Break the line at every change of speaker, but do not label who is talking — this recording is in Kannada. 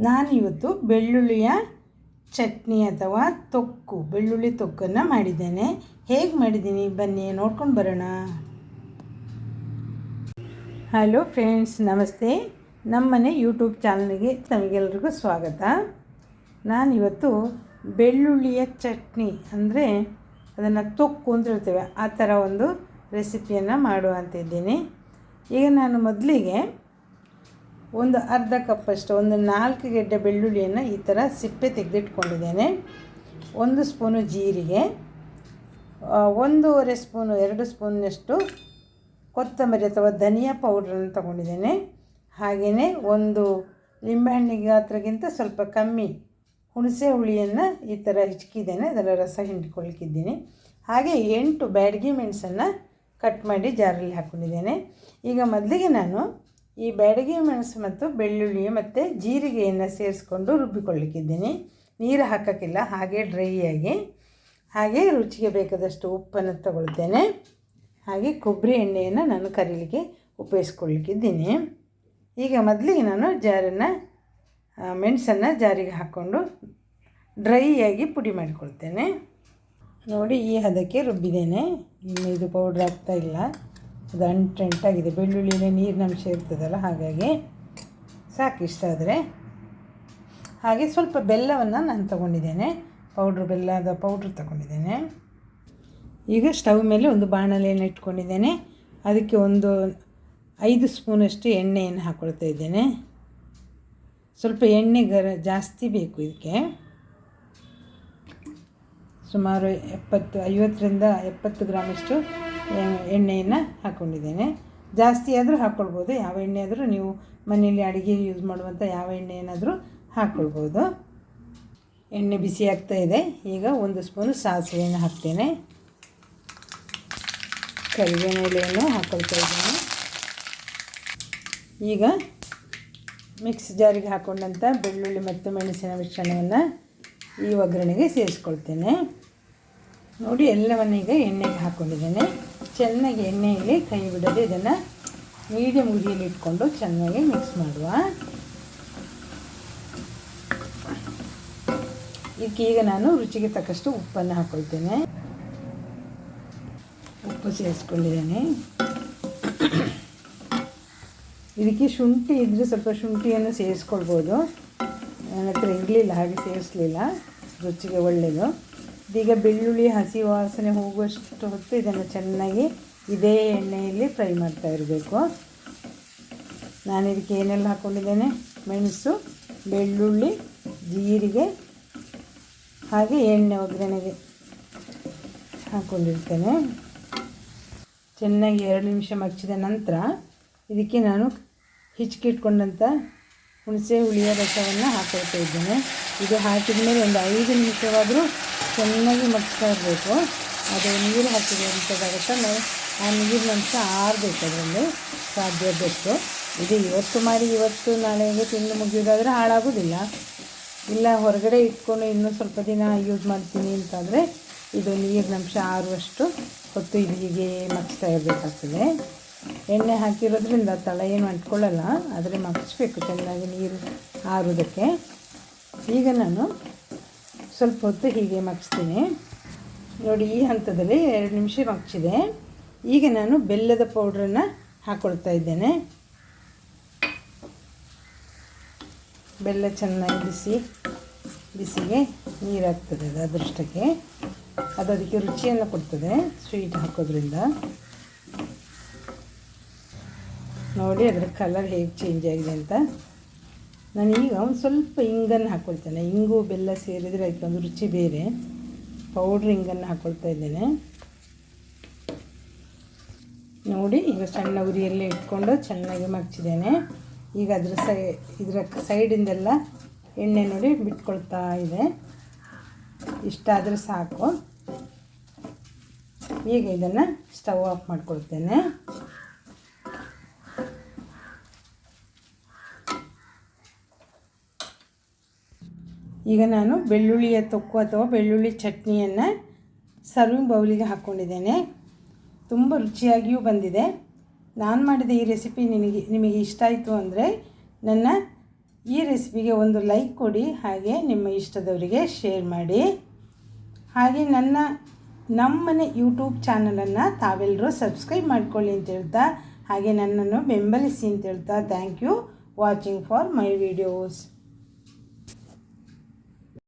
ನಾನಿವತ್ತು ಬೆಳ್ಳುಳ್ಳಿಯ ಚಟ್ನಿ ಅಥವಾ ತೊಕ್ಕು, ಬೆಳ್ಳುಳ್ಳಿ ತೊಕ್ಕನ್ನು ಮಾಡಿದ್ದೇನೆ. ಹೇಗೆ ಮಾಡಿದ್ದೀನಿ ಬನ್ನಿ ನೋಡ್ಕೊಂಡು ಬರೋಣ. ಹಲೋ ಫ್ರೆಂಡ್ಸ್, ನಮಸ್ತೆ. ನಮ್ಮನೆ ಯೂಟ್ಯೂಬ್ ಚಾನಲ್ಗೆ ತಮಗೆಲ್ರಿಗೂ ಸ್ವಾಗತ. ನಾನಿವತ್ತು ಬೆಳ್ಳುಳ್ಳಿಯ ಚಟ್ನಿ ಅಂದರೆ ಅದನ್ನು ತೊಕ್ಕು ಅಂತ ಹೇಳ್ತೇವೆ, ಆ ಥರ ಒಂದು ರೆಸಿಪಿಯನ್ನು ಮಾಡುವಂತಿದ್ದೀನಿ. ಈಗ ನಾನು ಮೊದಲಿಗೆ ಒಂದು ಅರ್ಧ ಕಪ್ಪಷ್ಟು, ಒಂದು 4 ಗೆಡ್ಡೆ ಬೆಳ್ಳುಳ್ಳಿಯನ್ನು ಈ ಥರ ಸಿಪ್ಪೆ ತೆಗೆದಿಟ್ಕೊಂಡಿದ್ದೇನೆ. 1 ಸ್ಪೂನು ಜೀರಿಗೆ, 1.5 ಸ್ಪೂನು 2 ಸ್ಪೂನ್ನಷ್ಟು ಕೊತ್ತಂಬರಿ ಅಥವಾ ಧನಿಯಾ ಪೌಡ್ರನ್ನು ತಗೊಂಡಿದ್ದೇನೆ. ಹಾಗೆಯೇ ಒಂದು ಲಿಂಬೆಹಣ್ಣಿಗೆ ಗಾತ್ರಕ್ಕಿಂತ ಸ್ವಲ್ಪ ಕಮ್ಮಿ ಹುಣಸೆ ಹುಳಿಯನ್ನು ಈ ಥರ ಹಿಚ್ಕಿದ್ದೇನೆ, ಅದರ ರಸ ಹಿಂಡಿಕೊಳ್ಳಿಕ್ಕಿದ್ದೀನಿ. ಹಾಗೆ 8 ಬ್ಯಾಡಗಿ ಮೆಣಸನ್ನು ಕಟ್ ಮಾಡಿ ಜಾರಲ್ಲಿ ಹಾಕ್ಕೊಂಡಿದ್ದೇನೆ. ಈಗ ಮೊದಲಿಗೆ ನಾನು ಈ ಬ್ಯಾಡಗಿ ಮೆಣಸು ಮತ್ತು ಬೆಳ್ಳುಳ್ಳಿ ಮತ್ತು ಜೀರಿಗೆಯನ್ನು ಸೇರಿಸ್ಕೊಂಡು ರುಬ್ಬಿಕೊಳ್ಳಿಕ್ಕಿದ್ದೀನಿ. ನೀರು ಹಾಕೋಕ್ಕಿಲ್ಲ, ಹಾಗೆ ಡ್ರೈಯಾಗಿ. ಹಾಗೆ ರುಚಿಗೆ ಬೇಕಾದಷ್ಟು ಉಪ್ಪನ್ನು ತಗೊಳ್ತೇನೆ. ಹಾಗೆ ಕೊಬ್ಬರಿ ಎಣ್ಣೆಯನ್ನು ನಾನು ಕರೀಲಿಕ್ಕೆ ಉಪಯೋಗಿಸ್ಕೊಳ್ಳಿಕ್ಕಿದ್ದೀನಿ. ಈಗ ಮೊದಲಿಗೆ ನಾನು ಮೆಣಸನ್ನು ಜಾರಿಗೆ ಹಾಕ್ಕೊಂಡು ಡ್ರೈಯಾಗಿ ಪುಡಿ ಮಾಡಿಕೊಳ್ತೇನೆ. ನೋಡಿ, ಈ ಹದಕ್ಕೆ ರುಬ್ಬಿದ್ದೇನೆ. ಇನ್ನು ಇದು ಪೌಡ್ರ್ ಆಗ್ತಾಯಿಲ್ಲ, ಅದು ಅಂಟಾಗಿದೆ. ಬೆಳ್ಳುಳ್ಳಿಯಲ್ಲಿ ನೀರಿನ ಅಂಶ ಇರ್ತದಲ್ಲ, ಹಾಗಾಗಿ ಸಾಕು ಇಷ್ಟ ಆದರೆ. ಹಾಗೆ ಸ್ವಲ್ಪ ಬೆಲ್ಲವನ್ನು ನಾನು ತಗೊಂಡಿದ್ದೇನೆ, ಬೆಲ್ಲದ ಪೌಡ್ರ್ ತಗೊಂಡಿದ್ದೇನೆ. ಈಗ ಸ್ಟವ್ ಮೇಲೆ ಒಂದು ಬಾಣಲೆಯನ್ನು ಇಟ್ಕೊಂಡಿದ್ದೇನೆ. ಅದಕ್ಕೆ ಒಂದು 5 ಸ್ಪೂನಷ್ಟು ಎಣ್ಣೆಯನ್ನು ಹಾಕ್ಕೊಳ್ತಾ ಇದ್ದೇನೆ. ಸ್ವಲ್ಪ ಎಣ್ಣೆ ಜಾಸ್ತಿ ಬೇಕು ಇದಕ್ಕೆ. ಸುಮಾರು 50ರಿಂದ 70 ಗ್ರಾಮಷ್ಟು ಎಣ್ಣೆಯನ್ನು ಹಾಕ್ಕೊಂಡಿದ್ದೇನೆ. ಜಾಸ್ತಿ ಆದರೂ ಹಾಕ್ಕೊಳ್ಬೋದು, ಯಾವ ಎಣ್ಣೆ ಆದರೂ ನೀವು ಮನೆಯಲ್ಲಿ ಅಡುಗೆಗೆ ಯೂಸ್ ಮಾಡುವಂಥ ಯಾವ ಎಣ್ಣೆಯನ್ನಾದರೂ ಹಾಕ್ಕೊಳ್ಬೋದು. ಎಣ್ಣೆ ಬಿಸಿ ಆಗ್ತಾ ಇದೆ. ಈಗ 1 ಸ್ಪೂನು ಸಾಸಿವೆಯನ್ನು ಹಾಕ್ತೇನೆ. ಕರಿಬೇವಿನ ಎಲೆಯನ್ನು ಹಾಕ್ಕೊಳ್ತಾ ಇದ್ದೇನೆ. ಈಗ ಮಿಕ್ಸ್ ಜಾರಿಗೆ ಹಾಕ್ಕೊಂಡಂಥ ಬೆಳ್ಳುಳ್ಳಿ ಮತ್ತು ಮೆಣಸಿನ ಮಿಶ್ರಣವನ್ನು ಈ ಒಗ್ಗರಣೆಗೆ ಸೇರಿಸ್ಕೊಳ್ತೇನೆ. ನೋಡಿ, ಎಲ್ಲವನ್ನೀಗ ಎಣ್ಣೆಗೆ ಹಾಕ್ಕೊಂಡಿದ್ದೇನೆ. ಚೆನ್ನಾಗಿ ಎಣ್ಣೆಯಲ್ಲಿ ಕೈ ಬಿಡದೆ ಇದನ್ನು ಮೀಡಿಯಮ್ ಉರಿಯಲ್ಲಿ ಇಟ್ಕೊಂಡು ಚೆನ್ನಾಗಿ ಮಿಕ್ಸ್ ಮಾಡುವ. ಇದಕ್ಕೀಗ ನಾನು ರುಚಿಗೆ ತಕ್ಕಷ್ಟು ಉಪ್ಪನ್ನು ಹಾಕ್ಕೊಳ್ತೇನೆ. ಉಪ್ಪು ಸೇರಿಸ್ಕೊಂಡಿದ್ದೇನೆ. ಇದಕ್ಕೆ ಶುಂಠಿ ಇದ್ದರೆ ಸ್ವಲ್ಪ ಶುಂಠಿಯನ್ನು ಸೇರಿಸ್ಕೊಳ್ಬೋದು. ನನ್ನ ಹತ್ರ ಇರಲಿಲ್ಲ, ಹಾಗೆ ಸೇರಿಸಲಿಲ್ಲ. ರುಚಿಗೆ ಒಳ್ಳೆಯದು. ಇದೀಗ ಬೆಳ್ಳುಳ್ಳಿ ಹಸಿ ವಾಸನೆ ಹೋಗುವಷ್ಟು ಹೊತ್ತು ಇದನ್ನು ಚೆನ್ನಾಗಿ ಇದೇ ಎಣ್ಣೆಯಲ್ಲಿ ಫ್ರೈ ಮಾಡ್ತಾ ಇರಬೇಕು. ನಾನು ಇದಕ್ಕೆ ಏನೆಲ್ಲ ಹಾಕ್ಕೊಂಡಿದ್ದೇನೆ: ಮೆಣಸು, ಬೆಳ್ಳುಳ್ಳಿ, ಜೀರಿಗೆ, ಹಾಗೆ ಎಣ್ಣೆ ಒಗ್ಗರಣೆಗೆ ಹಾಕ್ಕೊಂಡಿರ್ತೇನೆ. ಚೆನ್ನಾಗಿ 2 ನಿಮಿಷ ಮಗ್ಚಿದ ನಂತರ ಇದಕ್ಕೆ ನಾನು ಹಿಚ್ಕಿಟ್ಕೊಂಡಂಥ ಹುಣಸೆ ಹುಳಿಯ ರಸವನ್ನು ಹಾಕ್ಕೊಳ್ತಾ ಇದ್ದೇನೆ. ಇದು ಹಾಕಿದ ಮೇಲೆ ಒಂದು 5 ನಿಮಿಷವಾದರೂ ಚೆನ್ನಾಗಿ ಮಗ್ಸ್ತಾ ಇರಬೇಕು. ಅದು ನೀರು ಹಾಕಿದೆ ಅಂಥದ್ದಾಗುತ್ತೆ, ಆ ನೀರಿನ ಅಂಶ ಆರಬೇಕು ಅದರಲ್ಲಿ ಸಾಧ್ಯದಷ್ಟು. ಇದು ಇವತ್ತು ಮಾಡಿ ಇವತ್ತು ನಾಳೆಗೆ ತಿಂದು ಮುಗಿಯೋದಾದರೆ ಹಾಳಾಗೋದಿಲ್ಲ. ಇಲ್ಲ ಹೊರಗಡೆ ಇಟ್ಕೊಂಡು ಇನ್ನೂ ಸ್ವಲ್ಪ ದಿನ ಯೂಸ್ ಮಾಡ್ತೀನಿ ಅಂತಾದರೆ ಇದು ನೀರಿನ ಅಂಶ ಆರುವಷ್ಟು ಹೊತ್ತು ಇದು ಹೀಗೆ ಮಗ್ಸ್ತಾ ಇರಬೇಕಾಗ್ತದೆ. ಎಣ್ಣೆ ಹಾಕಿರೋದ್ರಿಂದ ತಳ ಏನು ಅಂಟ್ಕೊಳ್ಳಲ್ಲ, ಆದರೆ ಮಗ್ಸ್ಬೇಕು ಚೆನ್ನಾಗಿ ನೀರು ಆರೋದಕ್ಕೆ. ಈಗ ನಾನು ಸ್ವಲ್ಪ ಹೊತ್ತು ಹೀಗೆ ಮಗ್ಸ್ತೀನಿ. ನೋಡಿ, ಈ ಹಂತದಲ್ಲಿ 2 ನಿಮಿಷ ಮಗ್ಚಿದೆ. ಈಗ ನಾನು ಬೆಲ್ಲದ ಪೌಡ್ರನ್ನು ಹಾಕ್ಕೊಳ್ತಾ ಇದ್ದೇನೆ. ಬೆಲ್ಲ ಚೆನ್ನಾಗಿ ಬಿಸಿಗೆ ನೀರಾಗ್ತದೆ, ಅದು ಅದೃಷ್ಟಕ್ಕೆ. ಅದು ಅದಕ್ಕೆ ರುಚಿಯನ್ನು ಕೊಡ್ತದೆ ಸ್ವೀಟ್ ಹಾಕೋದ್ರಿಂದ. ನೋಡಿ ಅದರ ಕಲರ್ ಹೇಗೆ ಚೇಂಜ್ ಆಗಿದೆ ಅಂತ. ನಾನೀಗ ಒಂದು ಸ್ವಲ್ಪ ಇಂಗನ್ನು ಹಾಕ್ಕೊಳ್ತೇನೆ. ಇಂಗು ಬೆಲ್ಲ ಸೇರಿದರೆ ಅದಕ್ಕೆ ಒಂದು ರುಚಿ ಬೇರೆ. ಪೌಡ್ರ್ ಇಂಗನ್ನು ಹಾಕ್ಕೊಳ್ತಾ ಇದ್ದೇನೆ. ನೋಡಿ, ಈಗ ಸಣ್ಣ ಉರಿಯಲ್ಲೇ ಇಟ್ಕೊಂಡು ಚೆನ್ನಾಗಿ ಮಗ್ಚಿದ್ದೇನೆ. ಈಗ ಇದರ ಸೈಡಿಂದೆಲ್ಲ ಎಣ್ಣೆ ನೋಡಿ ಬಿಟ್ಕೊಳ್ತಾ ಇದೆ. ಇಷ್ಟಾದರೆ ಸಾಕು. ಈಗ ಇದನ್ನು ಸ್ಟವ್ ಆಫ್ ಮಾಡ್ಕೊಳ್ತೇನೆ. ಈಗ ನಾನು ಬೆಳ್ಳುಳ್ಳಿಯ ತೊಕ್ಕು ಅಥವಾ ಬೆಳ್ಳುಳ್ಳಿ ಚಟ್ನಿಯನ್ನು ಸರ್ವಿಂಗ್ ಬೌಲಿಗೆ ಹಾಕ್ಕೊಂಡಿದ್ದೇನೆ. ತುಂಬ ರುಚಿಯಾಗಿಯೂ ಬಂದಿದೆ. ನಾನು ಮಾಡಿದ ಈ ರೆಸಿಪಿ ನಿಮಗೆ ಇಷ್ಟ ಆಯಿತು ಅಂದರೆ ನನ್ನ ಈ ರೆಸಿಪಿಗೆ ಒಂದು ಲೈಕ್ ಕೊಡಿ, ಹಾಗೆ ನಿಮ್ಮ ಇಷ್ಟದವರಿಗೆ ಶೇರ್ ಮಾಡಿ. ಹಾಗೆ ನಮ್ಮನೆ ಯೂಟ್ಯೂಬ್ ಚಾನಲನ್ನು ತಾವೆಲ್ಲರೂ ಸಬ್ಸ್ಕ್ರೈಬ್ ಮಾಡ್ಕೊಳ್ಳಿ ಅಂತ ಹೇಳ್ತಾ, ಹಾಗೆ ನನ್ನನ್ನು ಬೆಂಬಲಿಸಿ ಅಂತ ಹೇಳ್ತಾ, thank you watching for my videos.